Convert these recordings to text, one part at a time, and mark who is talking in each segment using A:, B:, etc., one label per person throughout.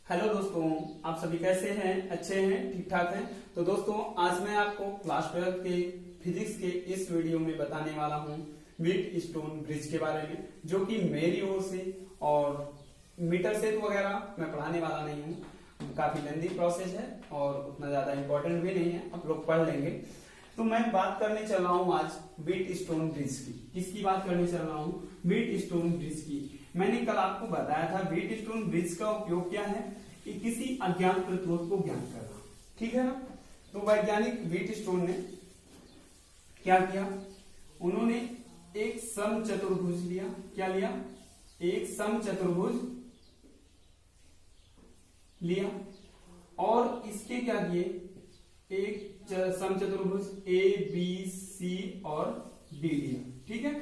A: Hello दोस्तों, आप सभी कैसे हैं? अच्छे हैं, ठीक ठाक हैं? तो दोस्तों, आज मैं आपको क्लास 12 के फिजिक्स के इस वीडियो में बताने वाला हूं व्हीटस्टोन ब्रिज के बारे में, जो कि मेरी ओर से और मीटर सेतु वगैरह मैं पढ़ाने वाला नहीं हूं। काफी लेंदी प्रोसेस है और उतना ज्यादा इंपॉर्टेंट भी नहीं है, आप लोग पढ़ लेंगे। तो मैं बात करने चल रहा हूं आज व्हीटस्टोन ब्रिज की। किसकी बात करने चल रहा हूं? व्हीटस्टोन ब्रिज की। मैंने कल आपको बताया था व्हीटस्टोन ब्रिज का उपयोग क्या है कि किसी अज्ञात प्रतिरोध को ज्ञात करना, ठीक है ना। तो वैज्ञानिक व्हीटस्टोन ने क्या किया? उन्होंने एक समचतुर्भुज लिया। क्या लिया? एक समचतुर्भुज लिया और इसके क्या किए? एक समचतुर्भुज ए बी सी और डी लिया, ठीक है।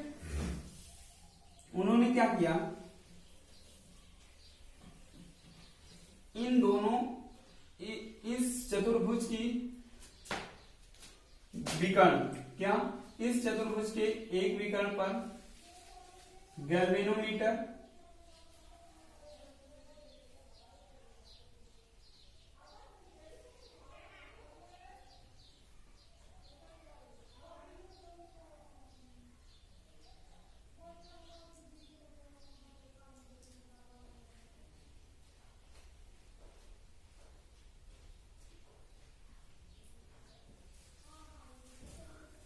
A: उन्होंने क्या किया? इन दोनों इस चतुर्भुज की विकर्ण, क्या इस चतुर्भुज के एक विकर्ण पर गैल्वेनोमीटर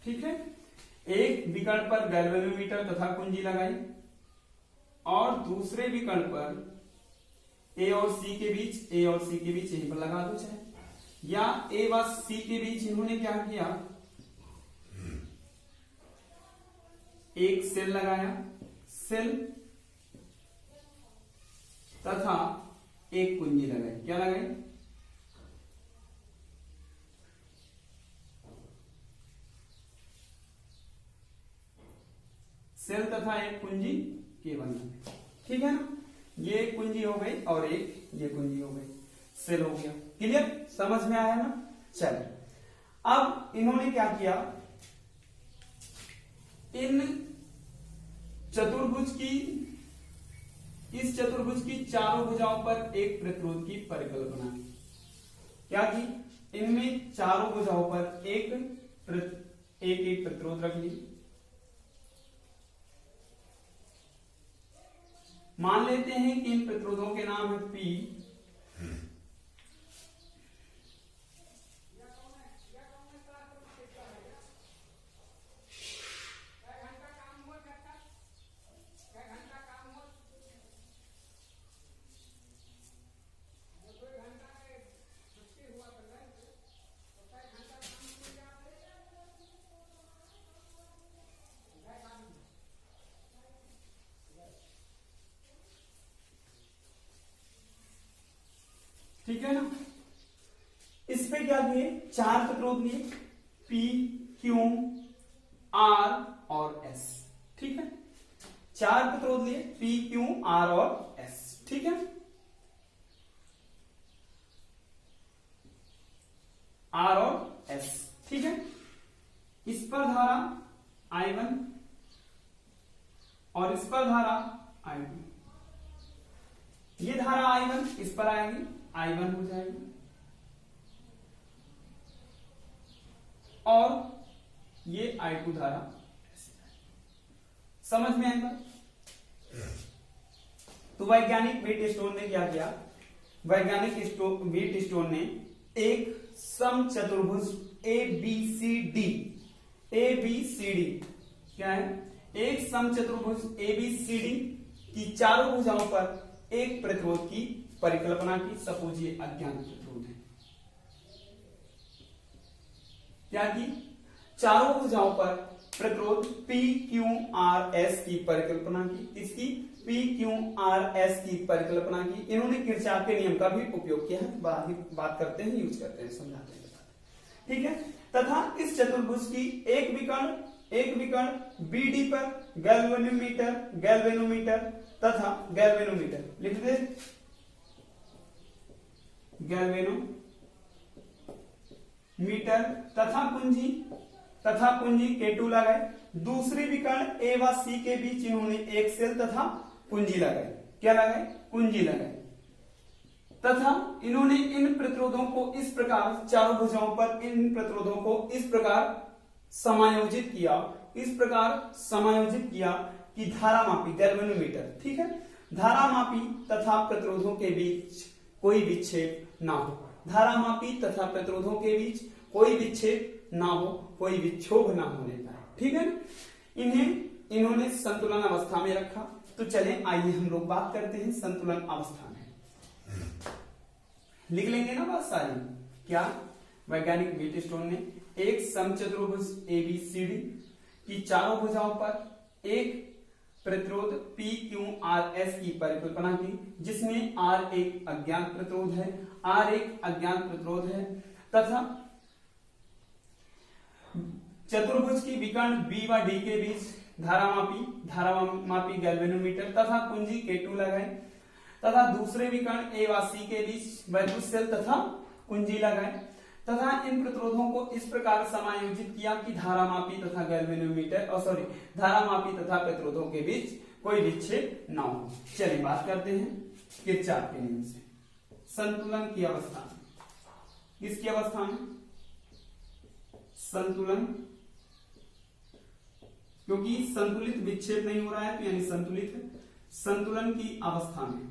A: ठीक है, एक विकर्ण पर गैल्वेनोमीटर तथा कुंजी लगाई और दूसरे विकर्ण पर ए और सी के बीच, ए और सी के बीच यहीं पर लगा दो चाहे, या ए व सी के बीच इन्होंने क्या किया? एक सेल लगाया, सेल तथा एक कुंजी लगाई। क्या लगाई? सेल तथा एक कुंजी केवल, ठीक है ना। ये कुंजी हो गई और एक ये कुंजी हो गई, सेल हो गया। क्लियर? समझ में आया ना? चलिए, अब इन्होंने क्या किया? इन चतुर्भुज की, इस चतुर्भुज की चारों भुजाओं पर एक प्रतिरोध की परिकल्पना की। क्या की? इनमें चारों भुजाओं पर एक प्रतिरोध रख ली। मान लेते हैं कि इन प्रतिरोधों के नाम है P, ठीक है ना। इस पे क्या दिए? चार प्रतिरोध लिए, P, Q, R और S, ठीक है। चार प्रतिरोध लिए, P, Q, R और S, ठीक है। R और S, ठीक है। इस पर धारा I1 और इस पर धारा I2। ये धारा I1 इस पर आएगी, I1 हो जाएगी, और ये I2 धारा। समझ में आएगा? तो वैज्ञानिक व्हीटस्टोन ने क्या किया? वैज्ञानिक व्हीटस्टोन ने एक समचतुर्भुज ABCD, क्या है? एक समचतुर्भुज ABCD की चारों भुजाओं पर एक प्रतिरोध की परिकल्पना की। सपोज ये अज्ञात प्रतिरोध है। क्या की? चारों भुजाओं पर प्रतिरोध PQRS की परिकल्पना की। इसकी PQRS की परिकल्पना की। इन्होंने किरचॉफ के नियम का भी उपयोग किया है, बात करते हैं, यूज करते हैं, समझाते हैं, ठीक है। तथा इस चतुर्भुज की एक विकर्ण BD पर गैल्वेनोमीटर तथा गैल्वेनोमीटर लिख दे, गैल्वेनोमीटर तथा कुंजी K2 लगाए। दूसरी विकर्ण A व C के बीच इन्होंने एक सेल तथा कुंजी लगाई। क्या लगाए? कुंजी लगाई। तथा इन्होंने इन प्रतिरोधों को इस प्रकार, चारों भुजाओं पर इन प्रतिरोधों को इस प्रकार समायोजित किया कि धारामापी गैल्वेनोमीटर, ठीक है, धारामापी तथा प्रतिरोधों के बीच कोई विक्षेप ना हो, धारामापी तथा प्रतिरोधों के बीच कोई विक्षेप ना हो, कोई विक्षोभ ना होने पाए, ठीक है। इन्होंने संतुलन अवस्था में रखा। तो चलें आइए हम लोग बात करते हैं संतुलन अवस्था में। लिख लेंगे ना बात सारी। क्या वैज्ञानिक व्हीटस्टोन ने एक समचतुर्भुज ABCD की चारों भुजाओं पर एक प्रतिरोध PQRS की परिकल्पना की, जिसमें R एक अज्ञात प्रतिरोध है, तथा चतुर्भुज की विकर्ण B व D के बीच धारामापी गैल्वेनोमीटर तथा कुंजी K2 लगाए, तथा दूसरे विकर्ण A व C के बीच वैद्युत सेल तथा कुंजी लगाए, तथा इन प्रतिरोधों को इस प्रकार समायोजित किया कि धारामापी तथा प्रतिरोधों के बीच कोई विक्षेप न हो। चलिए बात करते हैं किरचॉफ के नियम से संतुलन की अवस्था में। किसकी अवस्था में? संतुलन, क्योंकि संतुलित विक्षेप नहीं हो रहा है तो यानी संतुलित है। संतुलन की अवस्था में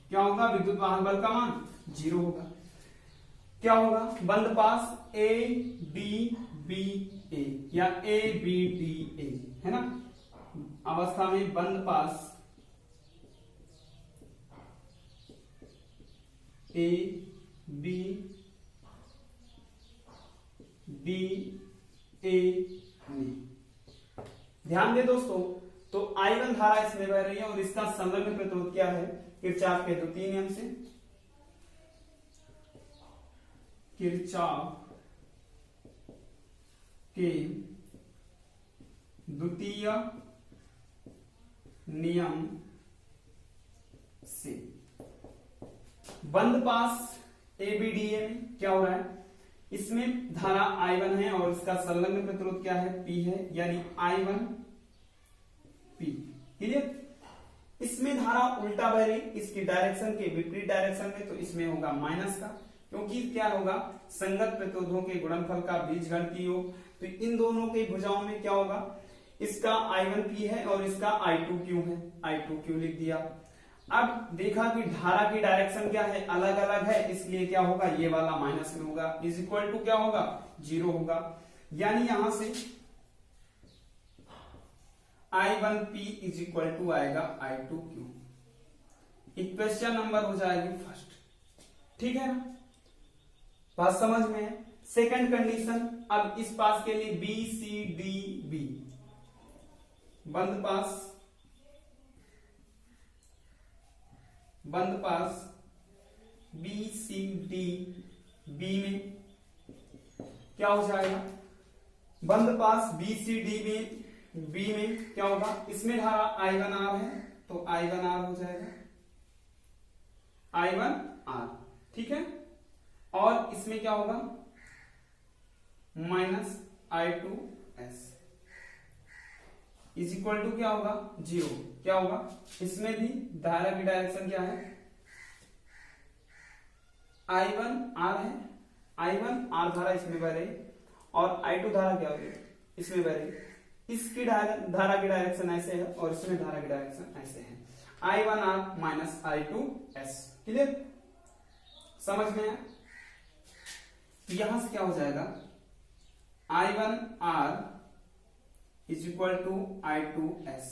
A: क्या होगा? विद्युत वाहक बल का मान 0 होगा। क्या होगा? बंद पास ABBA या ABDA है ना, अवस्था में बंद पास ABDA में ध्यान दे दोस्तों। तो I1 धारा इसमें बह रही है और इसका संलग्न प्रतिरोध क्या है? किरचॉफ के द्वितीय नियम से, किरचॉफ के द्वितीय नियम से बंद पास ABDA में क्या हो रहा है? इसमें धारा I1 है और इसका संलग्न प्रतिरोध क्या है? P है, यानी I1P। क्लियर? इसमें धारा उल्टा बह रही, इसकी डायरेक्शन के विपरीत डायरेक्शन में, तो इसमें होगा माइनस का, क्योंकि क्या होगा? संगत प्रतिरोधों के गुणनफल का बीजगणितीय योग। तो इन दोनों के भुजाओं में क्या होगा? इसका I1P है और इसका I2Q है, I2Q लिख दिया। अब देखा कि धारा की डायरेक्शन क्या है? अलग अलग है, इसलिए क्या होगा? ये वाला माइनस में होगा, इज इक्वल टू क्या होगा? 0 होगा। यानी यहां से I1P इज इक्वल टू आएगा I2Q। इक्वेशन नंबर हो जाएगी फर्स्ट, ठीक है ना? बात समझ में है? सेकंड कंडीशन, अब इस पास के लिए BCDB बंद पास BCDB में क्या हो जाएगा? बंद पास BCDB में क्या होगा? इसमें धारा I1R है तो I1R हो जाएगा, I1R, ठीक है। और इसमें क्या होगा? Minus I2S is equal to क्या होगा? 0। क्या होगा? इसमें भी धारा की डायरेक्शन क्या है? I1R है, I1R धारा इसमें बह रही और I2 धारा क्या हो रही? इसमें बह रही। इसकी धारा की डायरेक्शन ऐसे है और इसमें धारा की डायरेक्शन ऐसे है, I1R माइनस I2S। क्लियर? समझ में है? यहां से क्या हो जाएगा? I1R is equal to I2S।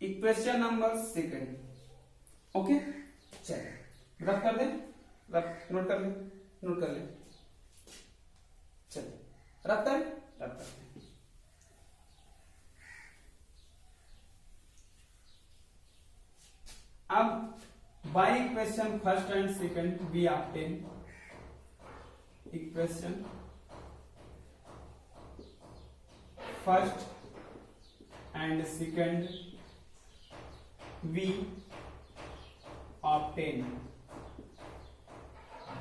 A: Equation number second, okay. चलिए रफ कर दे, नोट कर ले। चलिए रफ कर दे। अब by equation first and second we obtain equation first and second we obtain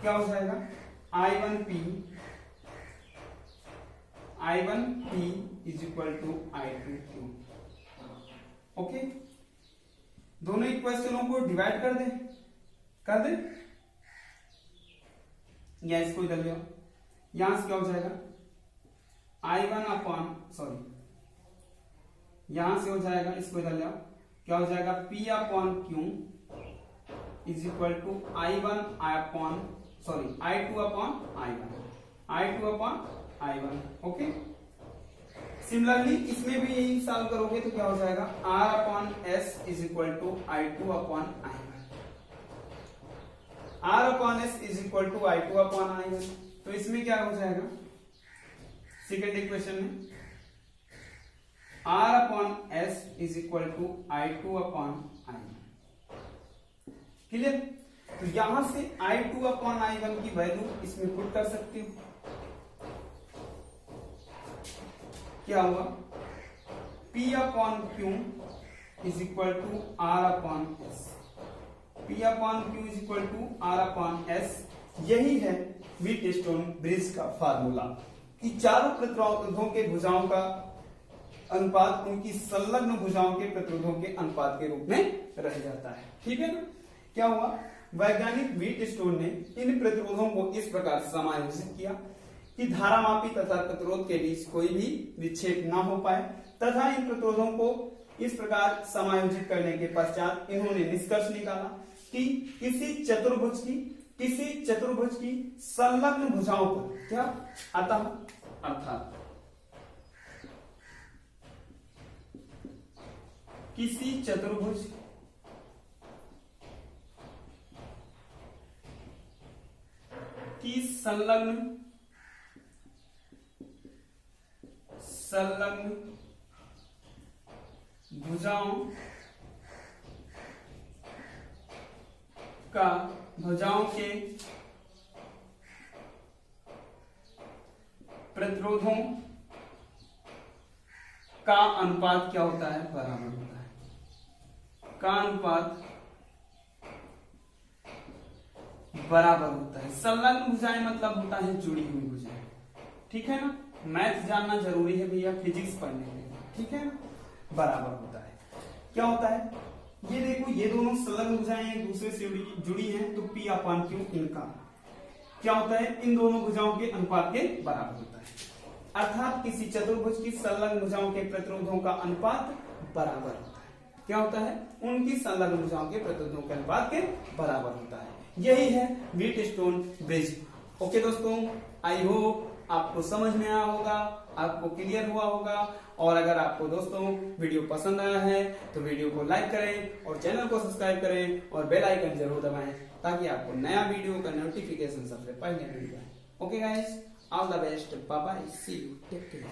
A: क्या हो जाएगा? I1P is equal to I2Q। Okay, दोनों इक्वेशनों को डिवाइड कर दे या इसको इधर ले आओ, यहां से क्या हो जाएगा I1 अपॉन यहां से हो जाएगा, इसको इधर ले आओ, क्या हो जाएगा P upon Q is equal to I2 upon I1। Okay, similarly इसमें भी यही सॉल्व करोगे तो क्या हो जाएगा R upon S is equal to I2 upon I1। R upon S is equal to I2 upon I1, तो इसमें क्या हो जाएगा सेकेंड इक्वेशन में R upon S is equal to I2 upon I1। Clear? तो यहां से I2 अपॉन I1 की वैल्यू इसमें पुट कर सकते हो, क्या हुआ P upon Q is equal to R upon S। P upon Q is equal to R upon S। यही है व्हीटस्टोन ब्रिज का फार्मूला कि चारों प्रतिरोधों के भुजाओं का अनुपात उनकी संलग्न भुजाओं के प्रतिरोधों के अनुपात के रूप में रह जाता है। ठीक है ना? क्या हुआ, वैज्ञानिक व्हीटस्टोन ने इन प्रतिरोधों को इस प्रकार समायोजित किया कि धारामापी तथा प्रतिरोध के बीच कोई भी विक्षेप न हो पाए, तथा इन प्रतिरोधों को इस प्रकार समायोजित करने के पश्चात इन्होंने निष्कर्ष निकाला कि किसी चतुर्भुज की संलग्न भुजाओं पर क्या अर्थात किसी चतुर्भुज की संलग्न भुजाओं के प्रतिरोधों का अनुपात क्या होता है, बराबर होता है। का अनुपात बराबर होता है। संलग्न भुजाएं मतलब होता है जुड़ी हुई भुजाएं। ठीक है ना? मैथ जानना जरूरी है भैया फिजिक्स पढ़ने के लिए। ठीक है ना? बराबर होता है। क्या होता है, ये देखो, ये दोनों संलग्न भुजाएं एक दूसरे से जुड़ी हैं, तो P अपॉन Q इनका क्या होता है, इन दोनों भुजाओं के अनुपात के बराबर होता है। अर्थात किसी चतुर्भुज की संलग्न भुजाओं के प्रतिरोधों का अनुपात बराबर होता है। क्या होता है, उनकी संलग्न भुजाओं के प्रतिरोधों के अनुपात के बराबर होता है। यही है व्हीटस्टोन ब्रिज। ओके दोस्तों, आई होप आपको समझ में आया होगा, आपको क्लियर हुआ होगा। और अगर आपको दोस्तों वीडियो पसंद आया है तो वीडियो को लाइक करें और चैनल को सब्सक्राइब करें और बेल आइकन जरूर दबाएं ताकि आपको नया वीडियो का नोटिफिकेशन सबसे पहले मिल जाए। Okay guys, all the best, bye bye, see you, take care.